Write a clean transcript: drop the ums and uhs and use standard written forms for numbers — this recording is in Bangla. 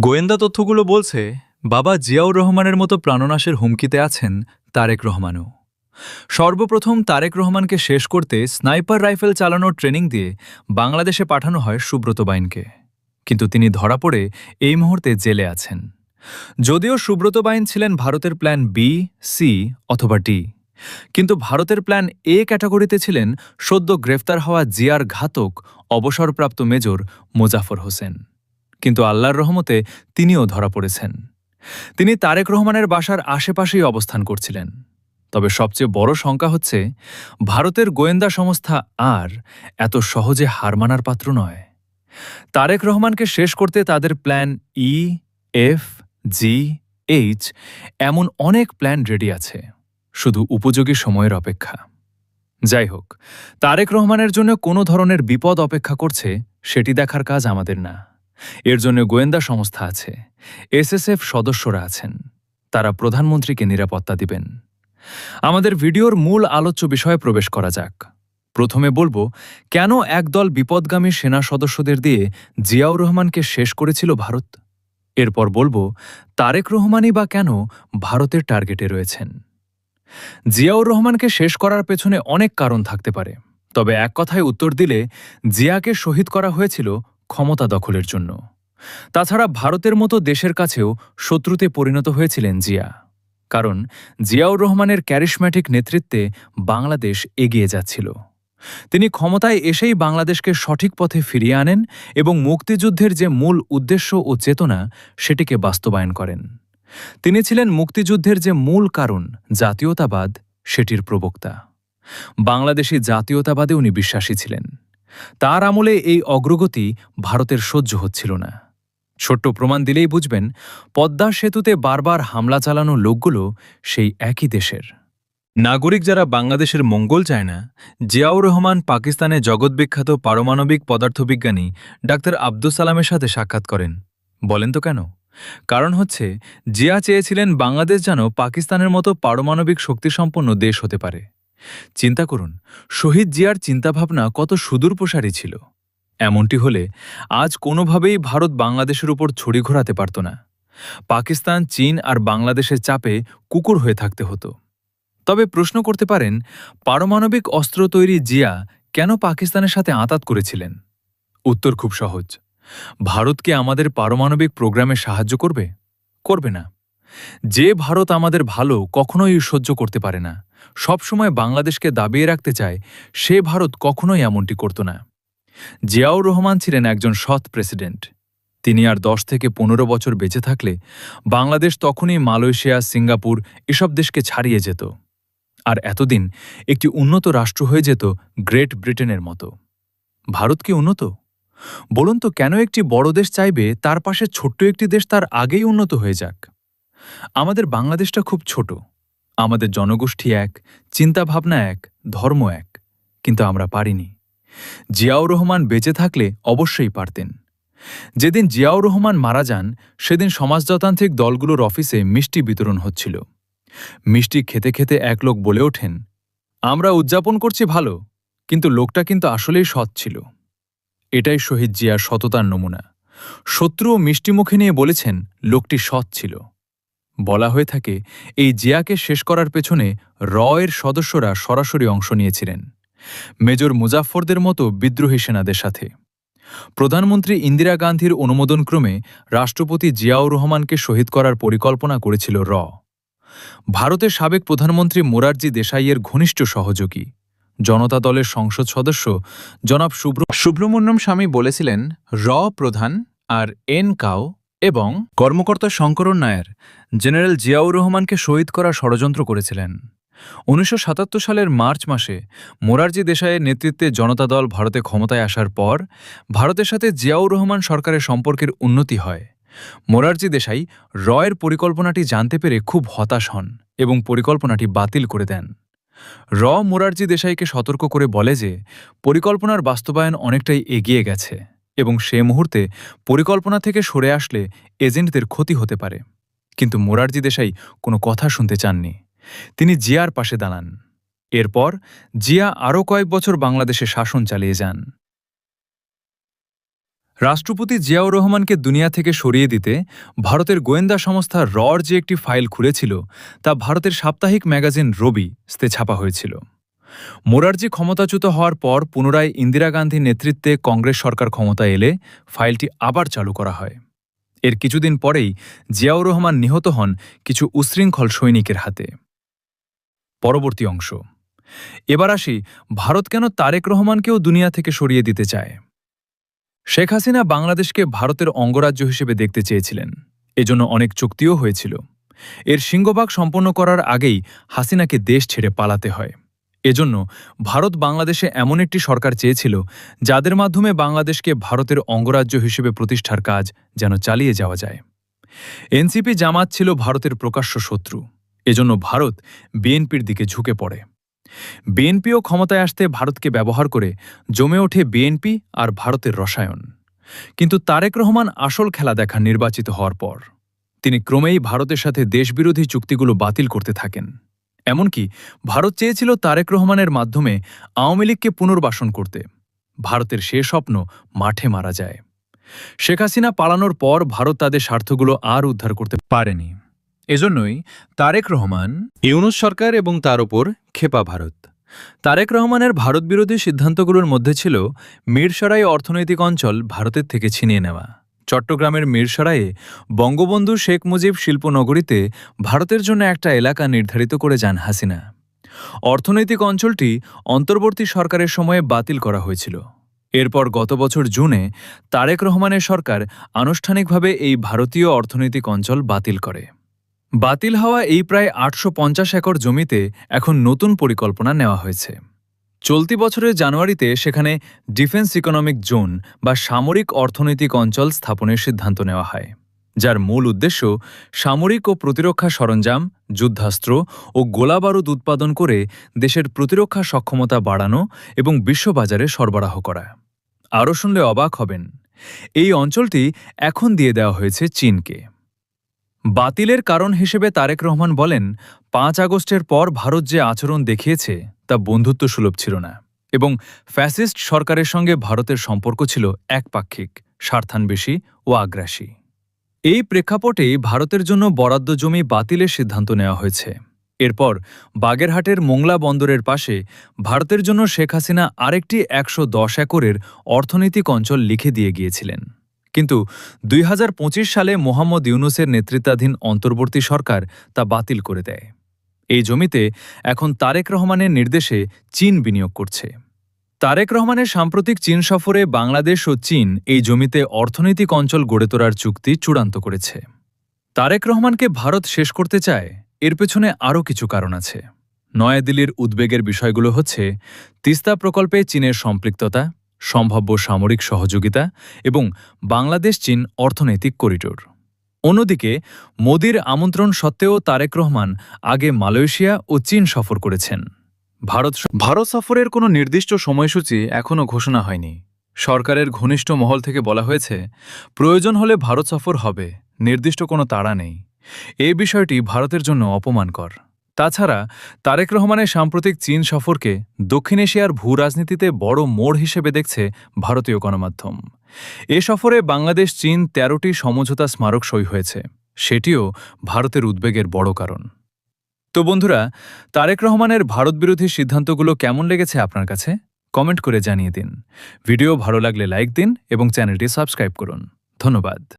গোয়েন্দা তথ্যগুলো বলছে বাবা জিয়াউর রহমানের মতো প্রাণনাশের হুমকিতে আছেন তারেক রহমানও। সর্বপ্রথম তারেক রহমানকে শেষ করতে স্নাইপার রাইফেল চালানোর ট্রেনিং দিয়ে বাংলাদেশে পাঠানো হয় সুব্রত বাইনকে, কিন্তু তিনি ধরা পড়ে এই মুহূর্তে জেলে আছেন। যদিও সুব্রত বাইন ছিলেন ভারতের প্ল্যান বি, সি অথবা ডি, কিন্তু ভারতের প্ল্যান এ ক্যাটাগরিতে ছিলেন সদ্য গ্রেফতার হওয়া জিয়ার ঘাতক অবসরপ্রাপ্ত মেজর মোজাফর হোসেন। কিন্তু আল্লাহর রহমতে তিনিও ধরা পড়েছেন। তিনি তারেক রহমানের বাসার আশেপাশেই অবস্থান করছিলেন। তবে সবচেয়ে বড় শঙ্কা হচ্ছে ভারতের গোয়েন্দা সংস্থা আর এত সহজে হার মানার পাত্র নয়। তারেক রহমানকে শেষ করতে তাদের প্ল্যান ই, এফ, জি, এইচ এমন অনেক প্ল্যান রেডি আছে, শুধু উপযোগী সময়ের অপেক্ষা। যাই হোক, তারেক রহমানের জন্য কোনো ধরনের বিপদ অপেক্ষা করছে সেটি দেখার কাজ আমাদের না। এর জন্য গোয়েন্দা সংস্থা আছে, এসএসএফ সদস্যরা আছেন, তারা প্রধানমন্ত্রীকে নিরাপত্তা দিবেন। আমাদের ভিডিওর মূল আলোচ্য বিষয়ে প্রবেশ করা যাক। প্রথমে বলবো কেন একদল বিপদগামী সেনা সদস্যদের দিয়ে জিয়াউর রহমানকে শেষ করেছিল ভারত। এরপর বলবো তারেক রহমানই বা কেন ভারতের টার্গেটে রয়েছেন। জিয়াউর রহমানকে শেষ করার পেছনে অনেক কারণ থাকতে পারে, তবে এক কথায় উত্তর দিলে জিয়াকে শহীদ করা হয়েছিল ক্ষমতা দখলের জন্য। তাছাড়া ভারতের মতো দেশের কাছেও শত্রুতে পরিণত হয়েছিলেন জিয়া, কারণ জিয়াউর রহমানের ক্যারিশম্যাটিক নেতৃত্বে বাংলাদেশ এগিয়ে যাচ্ছিল। তিনি ক্ষমতায় এসেই বাংলাদেশকে সঠিক পথে ফিরিয়ে আনেন এবং মুক্তিযুদ্ধের যে মূল উদ্দেশ্য ও চেতনা সেটিকে বাস্তবায়ন করেন। তিনি ছিলেন মুক্তিযুদ্ধের যে মূল কারণ জাতীয়তাবাদ, সেটির প্রবক্তা। বাংলাদেশি জাতীয়তাবাদে উনি বিশ্বাসী ছিলেন। তার আমলে এই অগ্রগতি ভারতের সহ্য হচ্ছিল না। ছোট্ট প্রমাণ দিলেই বুঝবেন, পদ্মা সেতুতে বারবার হামলা চালানো লোকগুলো সেই একই দেশের নাগরিক যারা বাংলাদেশের মঙ্গল চায় না। জিয়াউর রহমান পাকিস্তানে জগৎবিখ্যাত পারমাণবিক পদার্থবিজ্ঞানী ডাক্তার আব্দুস সালামের সাথে সাক্ষাৎ করেন। বলেন তো কেন? কারণ হচ্ছে জিয়া চেয়েছিলেন বাংলাদেশ যেন পাকিস্তানের মতো পারমাণবিক শক্তিসম্পন্ন দেশ হতে পারে। চিন্তা করুন, শহীদ জিয়ার চিন্তাভাবনা কত সুদূরপ্রসারী ছিল। এমনটি হলে আজ কোনোভাবেই ভারত বাংলাদেশের উপর ছড়ি ঘোরাতে পারত না। পাকিস্তান, চীন আর বাংলাদেশের চাপে কুকুর হয়ে থাকতে হতো। তবে প্রশ্ন করতে পারেন, পারমাণবিক অস্ত্র তৈরি জিয়া কেন পাকিস্তানের সাথে আঁতাত করেছিলেন? উত্তর খুব সহজ। ভারত কি আমাদের পারমাণবিক প্রোগ্রামে সাহায্য করবে? করবে না। যে ভারত আমাদের ভালো কখনোই সহ্য করতে পারে না, সবসময় বাংলাদেশকে দাবিয়ে রাখতে চায়, সে ভারত কখনোই এমনটি করত না। জিয়াউর রহমান ছিলেন একজন সৎ প্রেসিডেন্ট। তিনি আর 10 থেকে 15 বছর বেঁচে থাকলে বাংলাদেশ তখনই মালয়েশিয়া, সিঙ্গাপুর এসব দেশকে ছাড়িয়ে যেত। আর এতদিন একটি উন্নত রাষ্ট্র হয়ে যেত গ্রেট ব্রিটেনের মতো। ভারত কি উন্নত? বলুন তো, কেন একটি বড় দেশ চাইবে তার পাশে ছোট্ট একটি দেশ তার আগেই উন্নত হয়ে যাক? আমাদের বাংলাদেশটা খুব ছোট, আমাদের জনগোষ্ঠী এক, চিন্তাভাবনা এক, ধর্ম এক, কিন্তু আমরা পারিনি। জিয়াউর রহমান বেঁচে থাকলে অবশ্যই পারতেন। যেদিন জিয়াউর রহমান মারা যান সেদিন সমাজতান্ত্রিক দলগুলোর অফিসে মিষ্টি বিতরণ হচ্ছিল। মিষ্টি খেতে খেতে এক লোক বলে ওঠেন, আমরা উদযাপন করছি ভালো, কিন্তু লোকটা কিন্তু আসলেই সৎ ছিল। এটাই শহীদ জিয়ার সততার নমুনা। শত্রুও মিষ্টি মুখে নিয়ে বলেছেন লোকটি সৎ ছিল। বলা হয়ে থাকে এই জিয়াকে শেষ করার পেছনে এর সদস্যরা সরাসরি অংশ নিয়েছিলেন, মেজর মুজাফফরদের মতো বিদ্রোহী সেনাদের সাথে। প্রধানমন্ত্রী ইন্দিরা গান্ধীর অনুমোদনক্রমে রাষ্ট্রপতি জিয়াউর রহমানকে শহীদ করার পরিকল্পনা করেছিল ভারতের সাবেক প্রধানমন্ত্রী মোরারজি দেশাইয়ের ঘনিষ্ঠ সহযোগী জনতা দলের সংসদ সদস্য জনাব সুব্রমণ্যম স্বামী বলেছিলেন প্রধান আর কাও এবং কর্মকর্তা শঙ্করন নায়ার জেনারেল জিয়াউর রহমানকে শহীদ করার ষড়যন্ত্র করেছিলেন। 1977 সালের মার্চ মাসে মোরারজি দেশাইয়ের নেতৃত্বে জনতা দল ভারতে ক্ষমতায় আসার পর ভারতের সাথে জিয়াউর রহমান সরকারের সম্পর্কের উন্নতি হয়। মোরারজি দেশাই এর পরিকল্পনাটি জানতে পেরে খুব হতাশ হন এবং পরিকল্পনাটি বাতিল করে দেন। মোরারজি দেশাইকে সতর্ক করে বলে যে পরিকল্পনার বাস্তবায়ন অনেকটাই এগিয়ে গেছে এবং সে মুহূর্তে পরিকল্পনা থেকে সরে আসলে এজেন্টদের ক্ষতি হতে পারে। কিন্তু মোরারজি দেশাই কোনো কথা শুনতে চাননি। তিনি জিয়ার পাশে দাঁড়ান। এরপর জিয়া আরও কয়েক বছর বাংলাদেশে শাসন চালিয়ে যান। রাষ্ট্রপতি জিয়াউর রহমানকে দুনিয়া থেকে সরিয়ে দিতে ভারতের গোয়েন্দা সংস্থা রর যে একটি ফাইল খুলেছিল তা ভারতের সাপ্তাহিক ম্যাগাজিন রবিতে ছাপা হয়েছিল। মোরারজি ক্ষমতাচ্যুত হওয়ার পর পুনরায় ইন্দিরা গান্ধীর নেতৃত্বে কংগ্রেস সরকার ক্ষমতায় এলে ফাইলটি আবার চালু করা হয়। এর কিছুদিন পরেই জিয়াউর রহমান নিহত হন কিছু উচ্ছৃঙ্খল সৈনিকের হাতে। পরবর্তী অংশ। এবার আসি, ভারত কেন তারেক রহমানকেও দুনিয়া থেকে সরিয়ে দিতে চায়। শেখ হাসিনা বাংলাদেশকে ভারতের অঙ্গরাজ্য হিসেবে দেখতে চেয়েছিলেন। এজন্য অনেক চুক্তিও হয়েছিল। এর সিংহভাগ সম্পন্ন করার আগেই হাসিনাকে দেশ ছেড়ে পালাতে হয়। এজন্য ভারত বাংলাদেশে এমন একটি সরকার চেয়েছিল যাদের মাধ্যমে বাংলাদেশকে ভারতের অঙ্গরাজ্য হিসেবে প্রতিষ্ঠার কাজ যেন চালিয়ে যাওয়া যায়। এনসিপি জামাত ছিল ভারতের প্রকাশ্য শত্রু। এজন্য ভারত বিএনপির দিকে ঝুঁকে পড়ে। বিএনপিও ক্ষমতায় আসতে ভারতকে ব্যবহার করে জমে ওঠে বিএনপি আর ভারতের রসায়ন। কিন্তু তারেক রহমান আসল খেলা দেখান নির্বাচিত হওয়ার পর। তিনি ক্রমেই ভারতের সাথে দেশবিরোধী চুক্তিগুলো বাতিল করতে থাকেন। এমনকি ভারত চেয়েছিল তারেক রহমানের মাধ্যমে আওয়ামী লীগকে পুনর্বাসন করতে। ভারতের সে স্বপ্ন মাঠে মারা যায়। শেখ হাসিনা পালানোর পর ভারত তাদের স্বার্থগুলো আর উদ্ধার করতে পারেনি। এজন্যই তারেক রহমান, ইউনূস সরকার এবং তার ওপর ক্ষেপা ভারত। তারেক রহমানের ভারতবিরোধী সিদ্ধান্তগুলোর মধ্যে ছিল মিরসরাই অর্থনৈতিক অঞ্চল ভারতের থেকে ছিনিয়ে নেওয়া। চট্টগ্রামের মিরসরাইয়ে বঙ্গবন্ধু শেখ মুজিব শিল্পনগরীতে ভারতের জন্য একটা এলাকা নির্ধারিত করে যান হাসিনা। অর্থনৈতিক অঞ্চলটি অন্তর্বর্তী সরকারের সময়ে বাতিল করা হয়েছিল। এরপর গত বছর জুনে তারেক রহমানের সরকার আনুষ্ঠানিকভাবে এই ভারতীয় অর্থনৈতিক অঞ্চল বাতিল করে। বাতিল হওয়া এই প্রায় ৮৫০ একর জমিতে এখন নতুন পরিকল্পনা নেওয়া হয়েছে। চলতি বছরের জানুয়ারিতে সেখানে ডিফেন্স ইকোনমিক জোন বা সামরিক অর্থনৈতিক অঞ্চল স্থাপনের সিদ্ধান্ত নেওয়া হয়, যার মূল উদ্দেশ্য সামরিক ও প্রতিরক্ষা সরঞ্জাম, যুদ্ধাস্ত্র ও গোলাবারুদ উৎপাদন করে দেশের প্রতিরক্ষা সক্ষমতা বাড়ানো এবং বিশ্ববাজারে সরবরাহ করা। আরও শুনলে অবাক হবেন, এই অঞ্চলটি এখন দিয়ে দেওয়া হয়েছে চীনকে। বাতিলের কারণ হিসেবে তারেক রহমান বলেন, ৫ আগস্টের পর ভারত যে আচরণ দেখিয়েছে তা বন্ধুত্বসুলভ ছিল না এবং ফ্যাসিস্ট সরকারের সঙ্গে ভারতের সম্পর্ক ছিল একপাক্ষিক, স্বার্থান্বেষী ও আগ্রাসী। এই প্রেক্ষাপটেই ভারতের জন্য বরাদ্দ জমি বাতিলের সিদ্ধান্ত নেওয়া হয়েছে। এরপর বাগেরহাটের মোংলা বন্দরের পাশে ভারতের জন্য শেখ হাসিনা আরেকটি ১১০ একরের অর্থনৈতিক অঞ্চল লিখে দিয়ে গিয়েছিলেন। কিন্তু ২০২৫ সালে মোহাম্মদ ইউনূসের নেতৃত্বাধীন অন্তর্বর্তী সরকার তা বাতিল করে দেয়। এই জমিতে এখন তারেক রহমানের নির্দেশে চীন বিনিয়োগ করছে। তারেক রহমানের সাম্প্রতিক চীন সফরে বাংলাদেশ ও চীন এই জমিতে অর্থনৈতিক অঞ্চল গড়ে তোলার চুক্তি চূড়ান্ত করেছে। তারেক রহমানকে ভারত শেষ করতে চায়, এর পেছনে আরও কিছু কারণ আছে। নয়াদিল্লির উদ্বেগের বিষয়গুলো হচ্ছে তিস্তা প্রকল্পে চীনের সম্পৃক্ততা, সম্ভাব্য সামরিক সহযোগিতা এবং বাংলাদেশ চীন অর্থনৈতিক করিডোর। অন্যদিকে মোদির আমন্ত্রণ সত্ত্বেও তারেক রহমান আগে মালয়েশিয়া ও চীন সফর করেছেন। ভারত সফরের কোনো নির্দিষ্ট সময়সূচি এখনও ঘোষণা হয়নি। সরকারের ঘনিষ্ঠ মহল থেকে বলা হয়েছে, প্রয়োজন হলে ভারত সফর হবে, নির্দিষ্ট কোনো তাড়া নেই। এই বিষয়টি ভারতের জন্য অপমানকর। তাছাড়া তারেক রহমানের সাম্প্রতিক চীন সফরকে দক্ষিণ এশিয়ার ভূরাজনীতিতে বড় মোড় হিসেবে দেখছে ভারতীয় গণমাধ্যম। এ সফরে বাংলাদেশ চীন ১৩টি সমঝোতা স্মারক সই হয়েছে, সেটিও ভারতের উদ্বেগের বড় কারণ। তো বন্ধুরা, তারেক রহমানের ভারতবিরোধী সিদ্ধান্তগুলো কেমন লেগেছে আপনার কাছে? কমেন্ট করে জানিয়ে দিন। ভিডিও ভালো লাগলে লাইক দিন এবং চ্যানেলটি সাবস্ক্রাইব করুন। ধন্যবাদ।